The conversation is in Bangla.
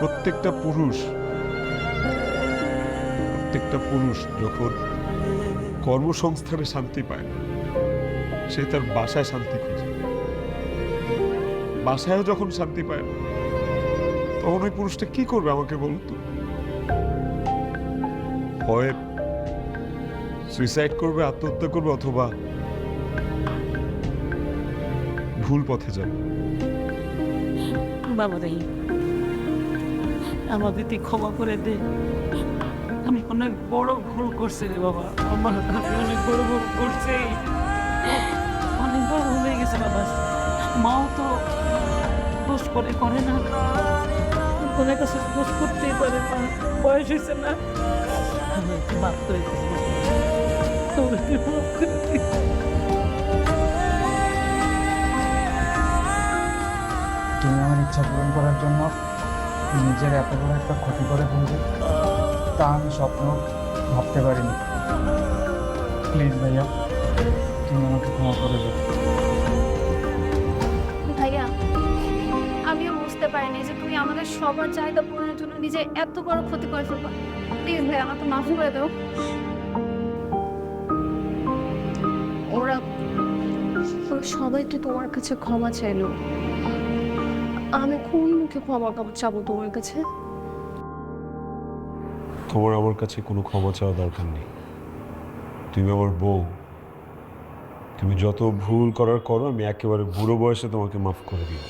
প্রত্যেকটা পুরুষ যখন কর্মসংস্থানে শান্তি পায় সে তার বাসায় শান্তি খোঁজে। বাসায়ও যখন শান্তি পায় না তখন ওই পুরুষটা কি করবে আমাকে বলতো? হয় সুইসাইড করবে, আত্মহত্যা করবে, অথবা ভুল পথে যাবে। বাবা রে, আমাকে তুই ক্ষমা করে দে। আমি অনেক বড় ভুল করছি রে বাবা, আমি অনেক বড় ভুল করছি, অনেক বড় ভুল হয়ে গেছে বাবা। মাও তো দোষ করে না, কোনো কাছে দোষ করতেই পারে না, বয়স হয়েছে না। আমি একটু মাফ করে দিচ্ছি, তোমাকে মাফ করে দিচ্ছি। তুমি আমার ইচ্ছা পূরণ করার জন্য নিজের এত বড় একটা ক্ষতি করে ফেলবে, তা আমি স্বপ্ন ভাবতে পারিনি। প্লিজ ভাইয়া, তুমি আমাকে ক্ষমা করে দাও। ভাইয়া, আমিও বুঝতে পারিনি যে তুমি আমাদের সবার চাহিদা পূরণের জন্য নিজে এত বড় ক্ষতি করে ফেলবা। প্লিজ ভাই, আমাকে মাফ করে দাও। ওরা সবাই তো তোমার কাছে ক্ষমা চাইলো, আমি কোন মুখে ক্ষমা চাবো তোমার কাছে? তোমার আমার কাছে কোনো ক্ষমা চাওয়া দরকার নেই। তুমি আমার বউ, তুমি যত ভুল করার করো, আমি একেবারে বুড়ো বয়সে তোমাকে মাফ করে দিব।